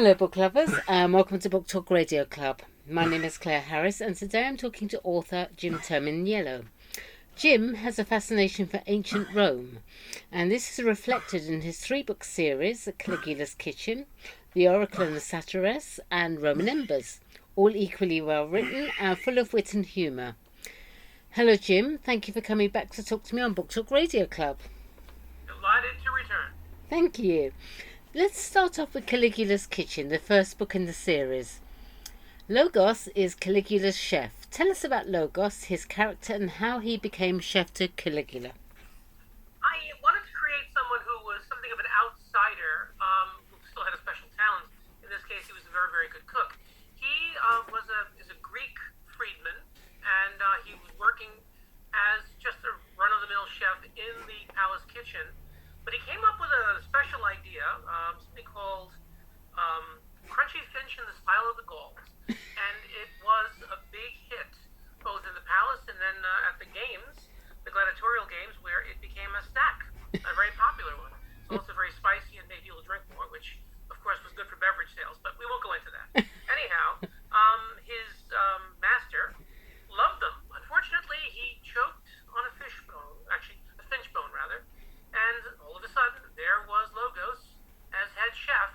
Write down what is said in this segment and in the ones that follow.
Hello, book lovers, and welcome to Book Talk Radio Club. My name is Claire Harris, and today I'm talking to author Jim Terminiello. Jim has a fascination for ancient Rome, and this is reflected in his three-book series, Caligulas Kitchen, The Oracle and the Satiress, and Roman Embers, all equally well written and full of wit and humour. Hello, Jim. Thank you for coming back to talk to me on Book Talk Radio Club. Delighted to return. Thank you. Let's start off with Caligulas Kitchen, the first book in the series. Logos is Caligulas Chef. Tell us about Logos, his character, and how he became chef to Caligula. I wanted to create someone who was something of an outsider, who still had a special talent. In this case, he was a very, very good cook. He is a Greek freedman, and he was working as just a run-of-the-mill chef in the palace kitchen. But he came up with a special idea, something called Crunchy Finch in the Style of the Gauls. And it was a big hit, both in the palace and then at the games, the gladiatorial games, where it became a snack, a very popular one. It's also very spicy and made people drink more, which, of course, was good for beverage sales, but we won't go into that. Anyhow, his master loved them. Unfortunately, he choked on a fish bone, actually, a finch bone, rather. And all of a sudden, there was Logos as head chef,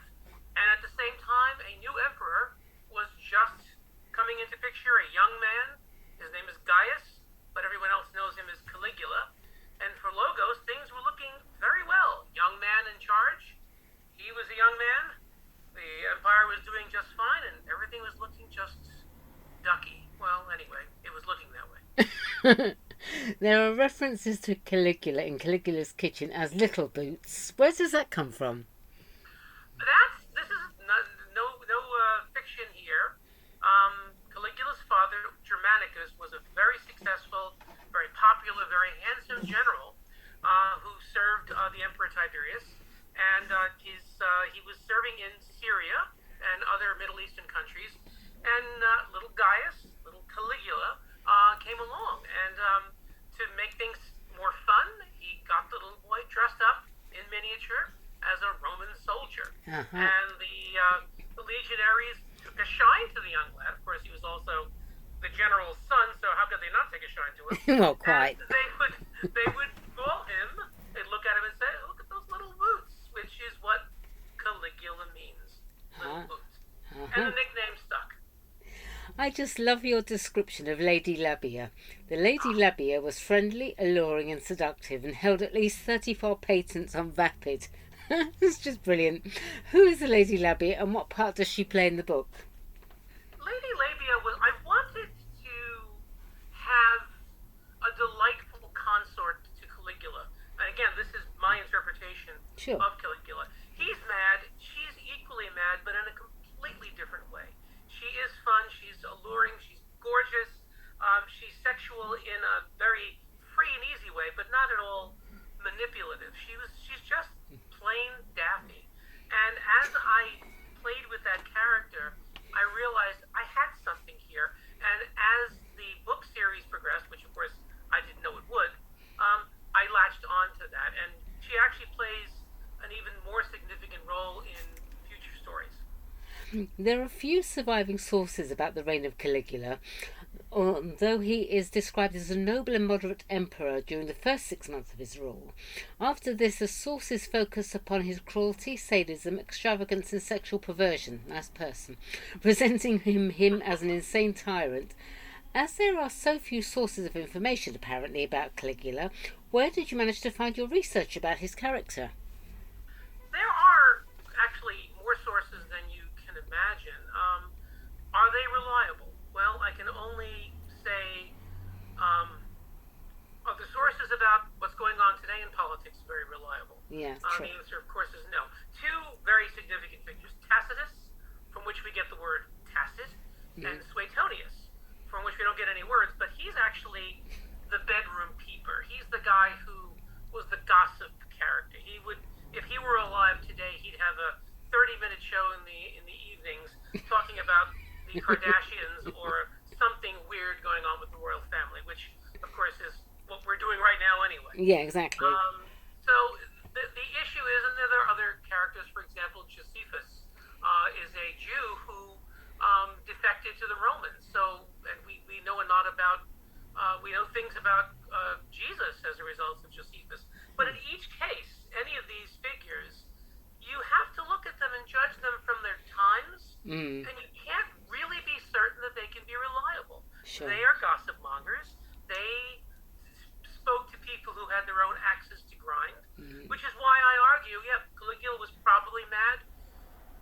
and at the same time, a new emperor was just coming into picture, a young man. His name is Gaius, but everyone else knows him as Caligula. And for Logos, things were looking very well. Young man in charge. He was a young man. The empire was doing just fine, and everything was looking just ducky. Well, anyway, it was looking that way. There are references to Caligula in Caligula's Kitchen as Little Boots. Where does that come from? This is no fiction here. Caligula's father, Germanicus, was a very successful, very popular, very handsome general who served the Emperor Tiberius, and he was serving in Syria and other Middle Eastern countries, and little Gaius, little Caligula, came along, and to make things more fun, he got the little boy dressed up in miniature as a Roman soldier. And the legionaries took a shine to the young lad. Of course, he was also the general's son, so how could they not take a shine to him? Not quite. And they would call him, they'd look at him and say, look at those little boots, which is what Caligula means, little boots. And the nickname stuck. I just love your description of Lady Labia. The Lady Labia was friendly, alluring and seductive and held at least 34 patents on Vapid. It's just brilliant. Who is the Lady Labia and what part does she play in the book? Lady Labia I wanted to have a delightful consort to Caligula. And again, this is my interpretation of Caligula. He's mad, she's equally mad, but in a completely different way. She is fun, she's alluring, she's gorgeous, she's sexual in a very free and easy way, but not at all manipulative. She's just plain daffy. And as I played with that character, I realized I had something here. And as the book series progressed, which of course I didn't know it would, I latched on to that. And she actually plays an even more significant role in future stories. There are few surviving sources about the reign of Caligula, although he is described as a noble and moderate emperor during the first 6 months of his rule. After this, the sources focus upon his cruelty, sadism, extravagance and sexual perversion. Nice person. Presenting him as an insane tyrant. As there are so few sources of information apparently about Caligula, where did you manage to find your research about his character? There are actually more sources than you can imagine. Are they reliable? Well, I can only say are the sources about what's going on today in politics very reliable? Yeah, The answer, of course, is no. Two very significant figures, Tacitus, from which we get the word tacit, and Suetonius, from which we don't get any words, but he's actually the bedroom peeper. He's the guy who was the gossip character. He would, if he were alive today, he'd have a 30-minute show in the evenings talking about the Kardashians or something weird going on with the royal family, which, of course, is what we're doing right now anyway. Yeah, exactly. So the issue is, and there are other characters, for example, Josephus is a to the Romans. So, and we know a lot about, we know things about Jesus as a result of Josephus. But in each case, any of these figures, you have to look at them and judge them from their times, and you can't really be certain that they can be reliable. Sure. They are gossip mongers. They spoke to people who had their own axes to grind, which is why I argue, Caligula was probably mad,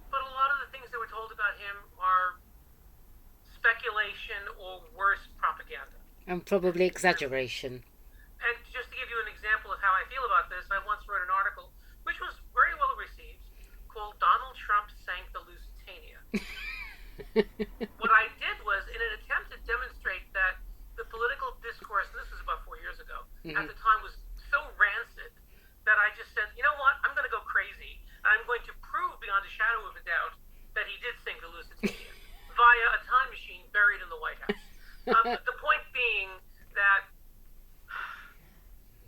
but a lot of the things that were told about him are speculation or worse, propaganda. And probably exaggeration. And just to give you an example of how I feel about this, I once wrote an article, which was very well received, called Donald Trump Sank the Lusitania. What I did was, in an attempt to demonstrate that the political discourse, and this was about 4 years ago, at the time was so rancid, that I just said, you know what, I'm going to go crazy, and I'm going to prove beyond a shadow of a doubt that he did sink the Lusitania via a time machine buried in the White House. The point being that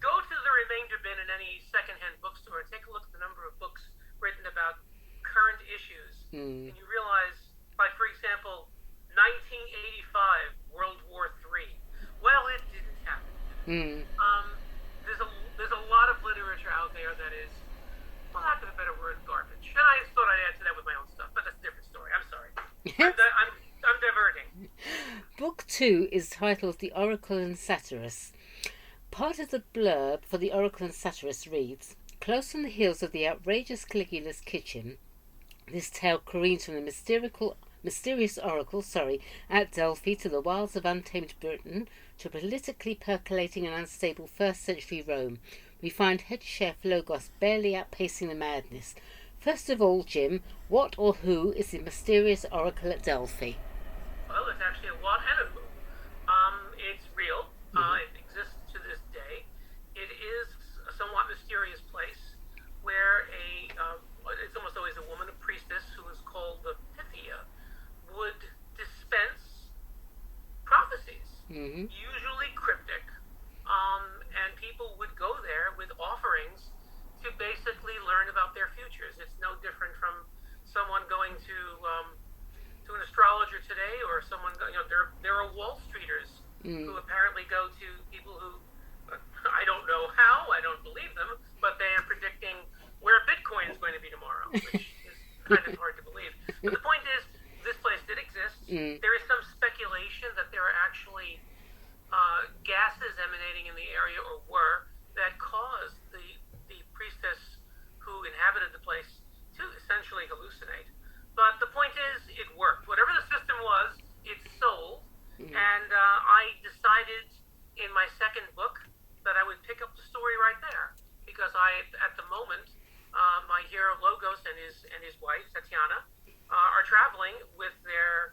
go to the remainder bin in any secondhand bookstore and take a look at the number of books written about current issues, and you realize, like, for example, 1985, World War III. Well, it didn't happen. There's a lot of literature out there that is, for lack of a better word, garbage. And I just thought I'd add to that with my own stuff, but that's a different story. I'm sorry. I'm diverting. Book 2 is titled The Oracle and Satyrus. Part of the blurb for The Oracle and Satyrus reads, close on the heels of the outrageous Caligula's kitchen, this tale careens from the mysterious oracle at Delphi to the wilds of untamed Britain to politically percolating and unstable 1st century Rome. We find head chef Logos barely outpacing the madness. First of all, Jim, what or who is the mysterious oracle at Delphi? Well, it's actually a what and a who. It's real. It exists to this day. It is a somewhat mysterious place where it's almost always a woman, a priestess, who is called the Pythia, would dispense prophecies, usually cryptic, and people would go there with offerings to basically learn about their futures. It's no different from someone going to an astrologer today, or someone, there are Wall Streeters who apparently go to people who, I don't know how, I don't believe them, but they are predicting where Bitcoin is going to be tomorrow, which is kind of hard to believe. But the point is, this place did exist. There is some speculation that there are actually gases emanating in the area, or were, that caused the priestess who inhabited the place to essentially hallucinate. But the point is, it worked. Whatever the system was, it sold. And I decided in my second book that I would pick up the story right there, because at the moment, my hero Logos and his wife Tatiana are traveling with their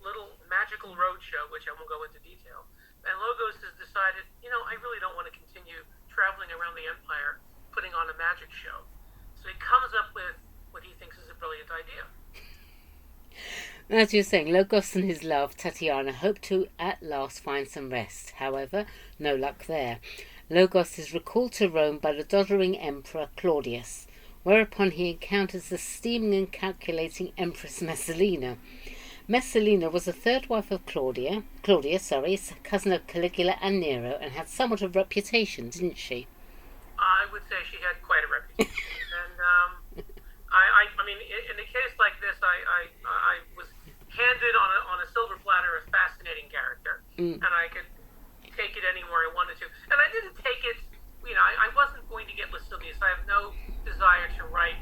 little magical road show, which I won't go into detail. And Logos has decided, I really don't want to continue traveling around the empire putting on a magic show. So he comes up with what he thinks is a brilliant idea. As you're saying, Logos and his love, Tatiana, hope to at last find some rest. However, no luck there. Logos is recalled to Rome by the doddering emperor Claudius, whereupon he encounters the steaming and calculating Empress Messalina. Messalina was the third wife of Claudius, cousin of Caligula and Nero, and had somewhat of reputation, didn't she? I would say she had quite a reputation. And I mean, in a case like this, I was handed on a silver platter a fascinating character, and I could take it anywhere I wanted to. And I didn't take it, I wasn't going to get lascivious. I have no desire to write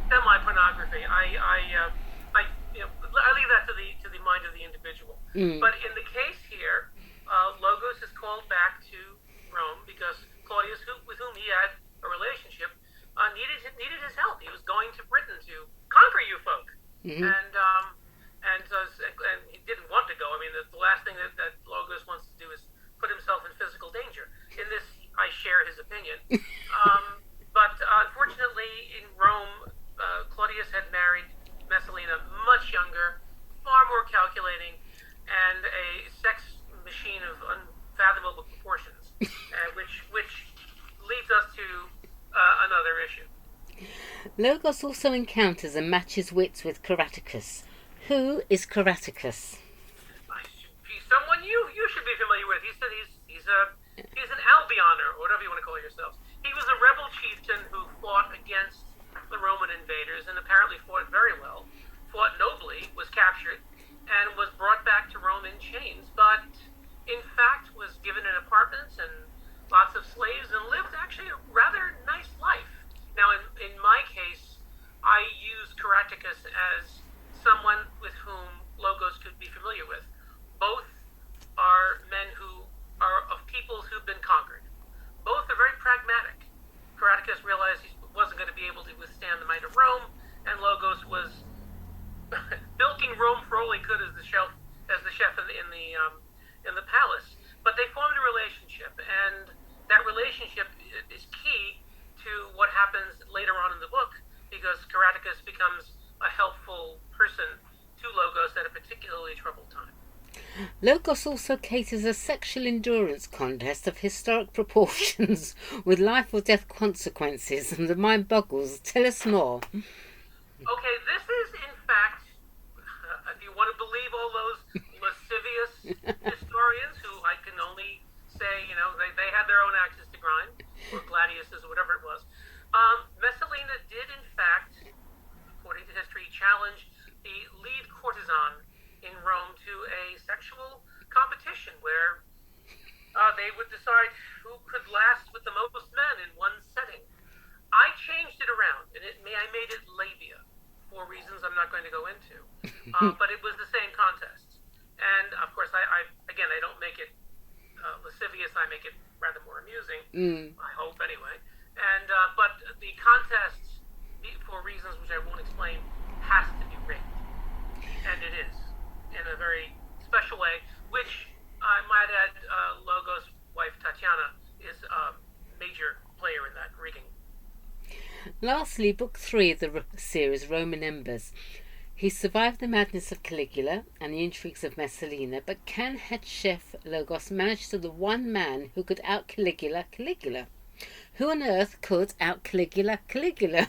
semi-pornography. I leave that to the mind of the individual. But in the case here, Logos is called back to Rome because Claudius, with whom he had a relationship, needed his help. He was going to Britain to conquer you folk, and he didn't want to go. I mean, the last thing that Logos wants to do is put himself in physical danger. In this, I share his opinion. But unfortunately, in Rome, Claudius had married Messalina, much younger, far more calculating, and a sex machine of unfathomable proportions, which leads us to another issue. Logos also encounters and matches wits with Kyraticus, Who is Kyraticus? He's someone you should be familiar with. He's an Albioner, or whatever you want to call yourselves. He was a rebel chieftain who fought against the Roman invaders and apparently fought very well, fought nobly, was captured, and was brought back to Rome in chains, but in fact was given an apartment and lots of slaves and lived actually a rather nice life. Now, in my case, I use Kyraticus as someone with whom Logos could be familiar with. Both are men who are of peoples who've been conquered. Both are very pragmatic. Kyraticus realized he wasn't going to be able to withstand the might of Rome, and Logos was milking Rome for all he could as the chef in the palace. But they formed a relationship, and that relationship is key to what happens later on in the book, because Kyraticus becomes a helpful person to Logos at a particularly troubled time. Logos also caters a sexual endurance contest of historic proportions with life or death consequences, and the mind boggles. Tell us more. Okay, this is in fact, if you want to believe all those lascivious historians who I can only say, they had their own axes to grind, or gladiuses, or whatever it was. Messalina did in fact, according to history, challenge the lead courtesan in Rome to a sexual competition where they would decide who could last with the most men in one setting. I changed it around, and I made it Labia, for reasons I'm not going to go into. But it was the same contest. And, of course, I don't make it lascivious. I make it rather more amusing, I hope, anyway. And but the contest, for reasons which I won't explain, has to be rigged. And it is, in a very special way, which I might add, Logos' wife, Tatiana, is a major player in that rigging. Lastly, Book 3 of the series, Roman Embers. He survived the madness of Caligula and the intrigues of Messalina, but can head chef Logos manage to the one man who could out-Caligula Caligula? Who on earth could out-Caligula Caligula?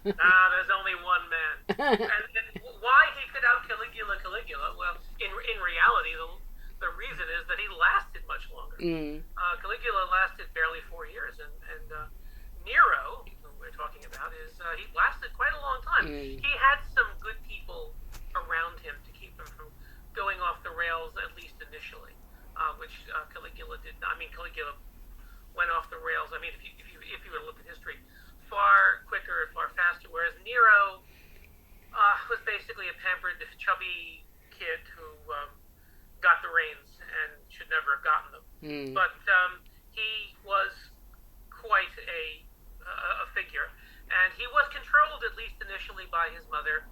There's only one man. And why he could out-Caligula Caligula? Well, in reality, the reason is that he lasted much longer. Caligula lasted barely 4 years, and Nero, who we're talking about, he lasted quite a long time. He had some good people around him to keep him from going off the rails, at least initially, which Caligula did not. I mean, Caligula went off the rails. I mean, if you were to look at history, far quicker, far faster. Whereas Nero was basically a pampered, chubby kid who got the reins and should never have gotten them. But he was quite a figure, and he was controlled, at least initially, by his mother,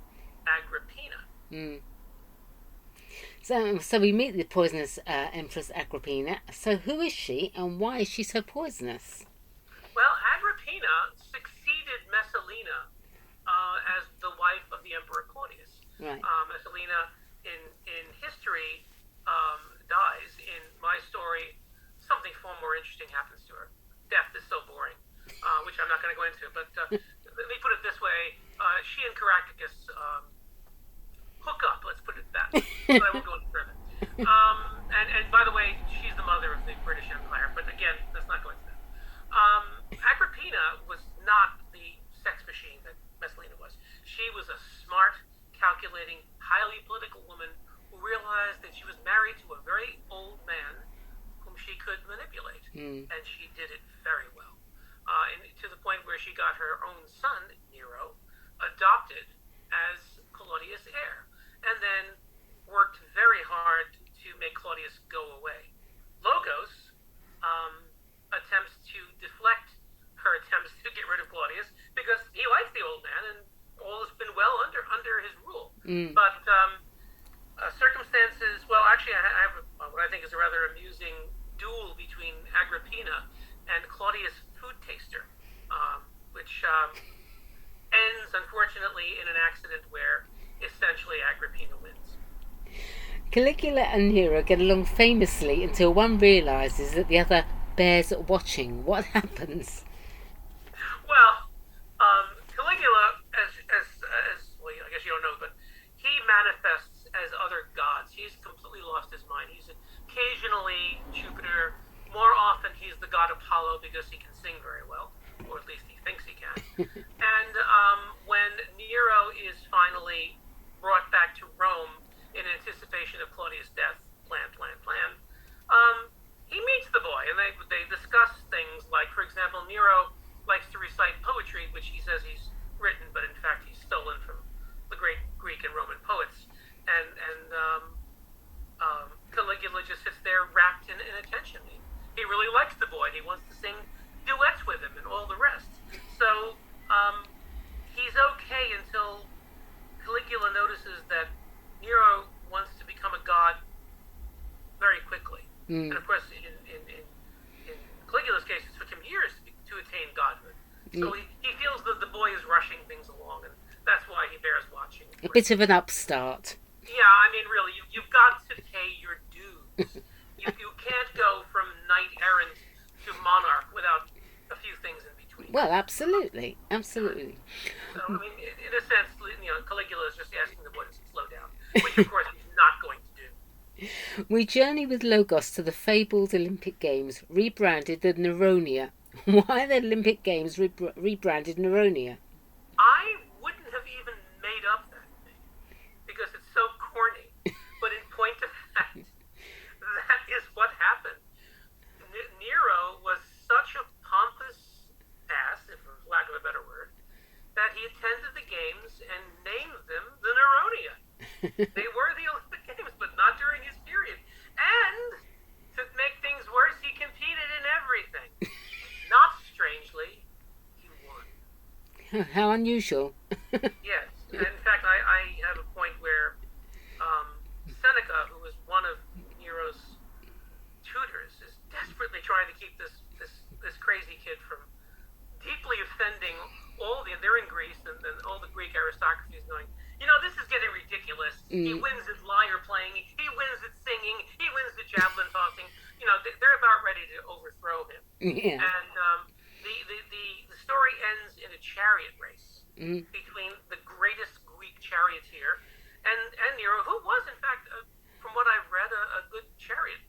Agrippina. So we meet the poisonous Empress Agrippina. So who is she, and why is she so poisonous? Well, Agrippina succeeded Messalina as the wife of the Emperor Claudius. Right. Messalina, in history, dies. In my story, something far more interesting happens to her. Death is so boring, which I'm not going to go into. But let me put it this way: she and Kyraticus hook up. Let's put it that way. But I won't go any further. And by the way, she's the mother of the British Empire. But again, let's not go into that. Agrippina was not the sex machine that Messalina was. She was a smart, calculating, highly political woman who realized that she was married to a very old man whom she could manipulate. And she did it very well. And to the point where she got her own son, Nero, adopted as Claudius' heir. And then worked very hard to make Claudius go away. Logos attempts to deflect her attempts to get rid of Claudius because he likes the old man and all has been well under his rule. But circumstances, well, actually, I have what I think is a rather amusing duel between Agrippina and Claudius Food Taster, which ends, unfortunately, in an accident where essentially Agrippina wins. Caligula and Nero get along famously until one realises that the other bears watching. What happens? Well, Caligula, as well, I guess you don't know, but he manifests as other gods. He's completely lost his mind. He's occasionally Jupiter. More often, he's the god Apollo because he can sing very well, or at least he thinks he can. And when Nero is finally brought back to Rome in anticipation of Claudius' death, he meets the boy, and they discuss things like, for example, Nero likes to recite poetry, which he says he's written, but in fact he's stolen from the great Greek and Roman poets. And Caligula just sits there wrapped in attention. He really likes the boy. He wants to sing duets with him and all the rest. So he's okay until Caligula notices that Nero wants to become a god very quickly. And of course, in Caligula's case, it took him years to attain godhood. So he feels that the boy is rushing things along, and that's why he bears watching. A bit of an upstart. Yeah, I mean, really, you've got to pay your dues. You can't go from knight errant to monarch without a few things in between. Well, absolutely. So, I mean, in a sense, Caligula is just asking the boy to slow down, which, of course, he's not going to do. We journey with Logos to the fabled Olympic Games, rebranded the Neronia. Why the Olympic Games rebranded Neronia? I wouldn't have even made up that name because it's so corny. But in point of fact, that is what happened. Nero was such a pompous ass, for lack of a better word, that he attended the games and named them the Neronia. They were the Olympic Games, but not during his period. And to make things worse, he competed in everything. Not strangely, he won. How unusual. Yes. In fact, I have a point where Seneca, who was one of Nero's tutors, is desperately trying to keep this crazy kid from deeply offending they're in Greece, and all the Greek aristocracy is going, this is getting ridiculous. He wins at lyre playing, he wins at singing, he wins at javelin tossing. They're about ready to overthrow him. Yeah. And the story ends in a chariot race between the greatest Greek charioteer and Nero, who was, in fact, from what I've read, a good chariot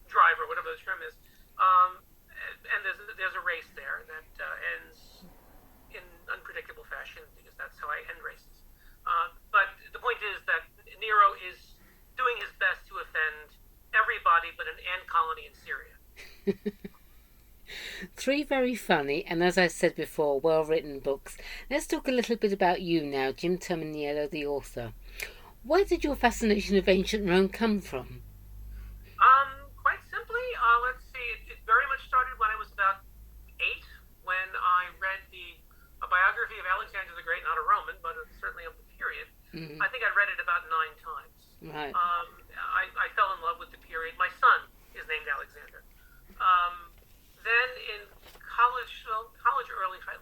driver, whatever the term is. And there's a race there that ends in unpredictable fashion, because that's how I end races. But the point is that Nero is doing his best to offend everybody but an ant colony in Syria. 3 very funny and, as I said before, well-written books. Let's talk a little bit about you now, Jim Terminiello, the author. Where did your fascination of ancient Rome come from? Quite simply, let's see, it very much started when I was about 8, when I read a biography of Alexander the Great, not a Roman, but certainly of the period. I think I read it about 9 times. Right. I fell in love with the period. My son is named Alexander. Then in college,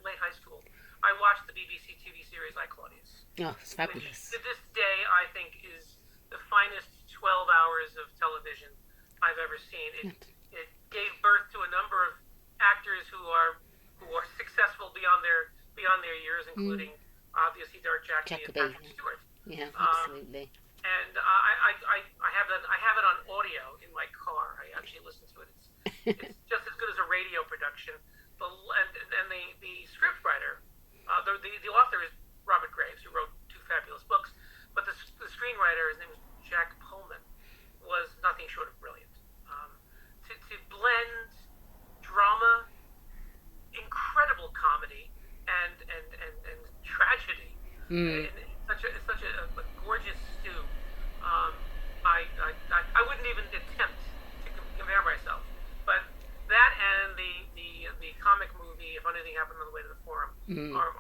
late high school, I watched the BBC TV series I, Claudius. Oh, it's fabulous. Which, to this day, I think is the finest 12 hours of television I've ever seen. It gave birth to a number of actors who are successful beyond their years, including obviously Dark Jackie and Patrick Stewart. Yeah, absolutely. And I have it on audio in my car. I actually listen to it. It's just as good as a radio production. And the script writer, the author is Robert Graves, who wrote 2 fabulous books. But the screenwriter, his name is Jack Pullman, was nothing short of brilliant. To blend drama, incredible comedy, and tragedy in such a gorgeous stew. I wouldn't even attempt to compare myself. But that and the comic movie, If Anything Happened on the Way to the Forum, are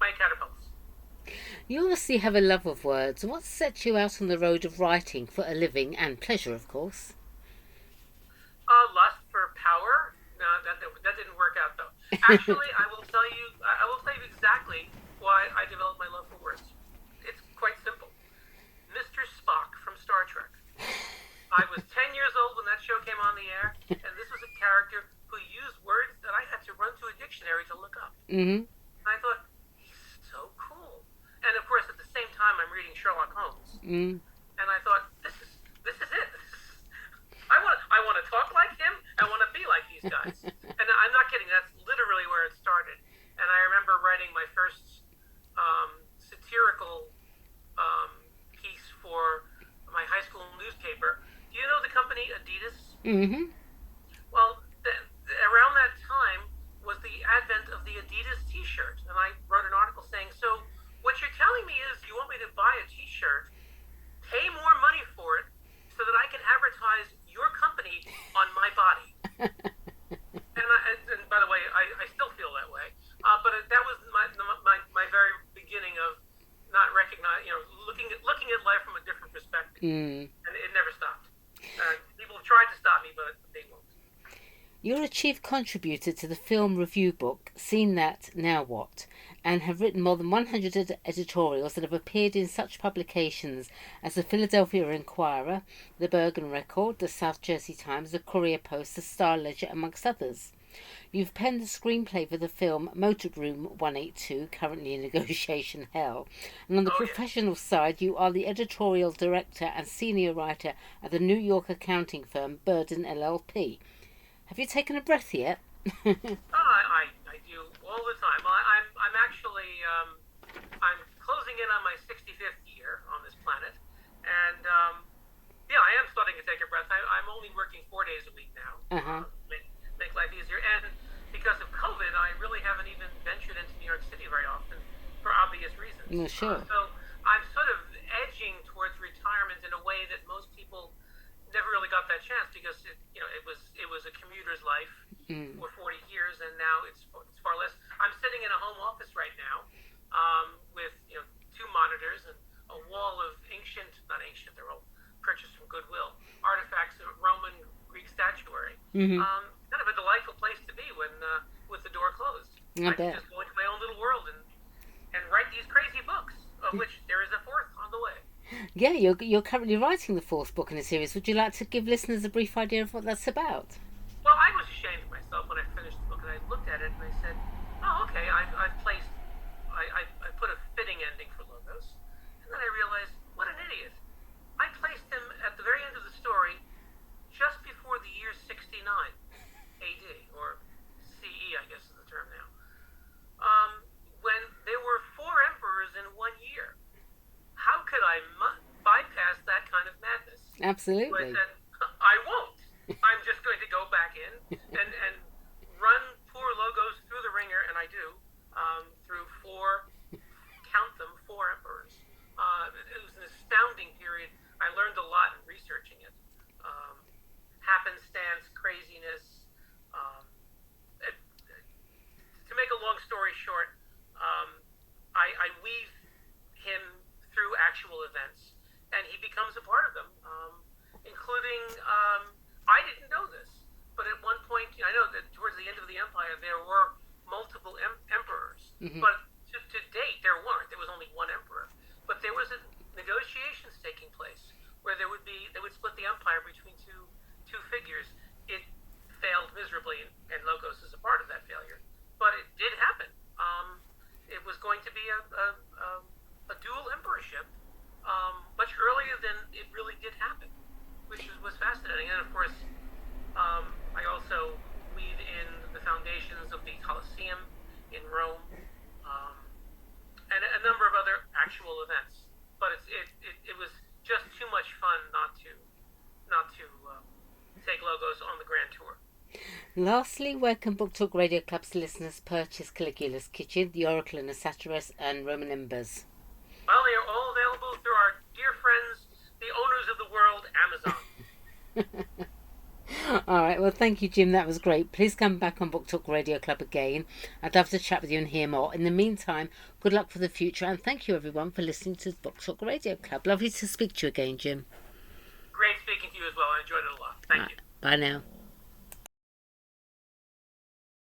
my catapults. You obviously have a love of words. What set you out on the road of writing for a living and pleasure, of course? Lust for power. No, that didn't work out though. Actually, I will tell you exactly why I developed my love for words. It's quite simple. Mr. Spock from Star Trek. I was 10 years old when that show came on the air, and this was a character who used words that I had to run to a dictionary to look up. And I thought, he's so cool. And of course, at the same time, reading Sherlock Holmes, Mm. and I thought, this is it. I want to talk like him. I want to be like these guys. And I'm not kidding. That's literally where it started. And I remember writing my first satirical piece for my high school newspaper. Do you know the company Adidas? Mm-hmm. Well, around that time was the advent of the Adidas T-shirt, and I wrote an article saying, so what you're telling me is you want me to buy a T-shirt, pay more money for it, so that I can advertise your company on my body. And by the way, I still feel that way. But that was my very beginning of not recognizing, looking at life from a different perspective. And it never stopped. People have tried to stop me, but they won't. You're a chief contributor to the film review book, Seen That, Now What, and have written more than 100 editorials that have appeared in such publications as the Philadelphia Inquirer, the Bergen Record, the South Jersey Times, the Courier Post, the Star Ledger, amongst others. You've penned the screenplay for the film Motor Room 182, currently in negotiation hell. And on the professional side, you are the editorial director and senior writer at the New York accounting firm Burden LLP. Have you taken a breath yet? I do all the time. Well, I'm actually I'm closing in on my 65th year on this planet, and I am starting to take a breath. I'm only working 4 days a week now. Make life easier, and because of COVID, I really haven't even ventured into New York City very often for obvious reasons. Sure. So I'm sort of edging towards retirement in a way that most people never really got that chance, because it was a commuter's life for 40 years, and now it's far less. I'm sitting in a home office right now with 2 monitors and a wall of not ancient, they're all purchased from Goodwill, artifacts of Roman Greek statuary. Kind of a delightful place to be when with the door closed. I can just go into my own little world and write these crazy books, of which there is a 4th on the way. Yeah, you're currently writing the 4th book in a series. Would you like to give listeners a brief idea of what that's about? Well, I was ashamed of myself when I finished the book, and I looked at it and I said, oh, okay, I put a fitting ending for Logos. And then I realized, what an idiot. I placed him at the very end of the story just before the year 69 AD, or CE, I guess is the term now, when there were 4 emperors in 1 year. How could I bypass that kind of madness? Absolutely. So I said, I won't. I'm just going to go back in and run poor Logos through the ringer, and I do, through 4 emperors. It was an astounding period. I learned a lot in researching it. Happenstance, craziness. To make a long story short, I weave him through actual events, and he becomes a part of them, including, I didn't know this, but at one point, I know that towards the end of the empire, there were multiple emperors, but to date, there weren't. There was only 1 emperor, but there was negotiations taking place where they would split the empire between two figures. It failed miserably, and Logos is a part of that failure, but it did happen. It was going to be a dual emperorship much earlier than it really did happen, which was fascinating. And of course, I also weave in the foundations of the Colosseum in Rome, and a number of other actual events. But it was just too much fun not to take Logos on the grand tour. Lastly, where can Book Talk Radio Club's listeners purchase Caligula's Kitchen, The Oracle and the Satirist, and Roman Embers? Well, they are all available through our dear friends, the owners of the world, Amazon. All right, well, thank you, Jim. That was great. Please come back on Book Talk Radio Club again. I'd love to chat with you and hear more. In the meantime, good luck for the future, and thank you, everyone, for listening to Book Talk Radio Club. Lovely to speak to you again, Jim. Great speaking to you as well. I enjoyed it a lot. Thank you. Bye now.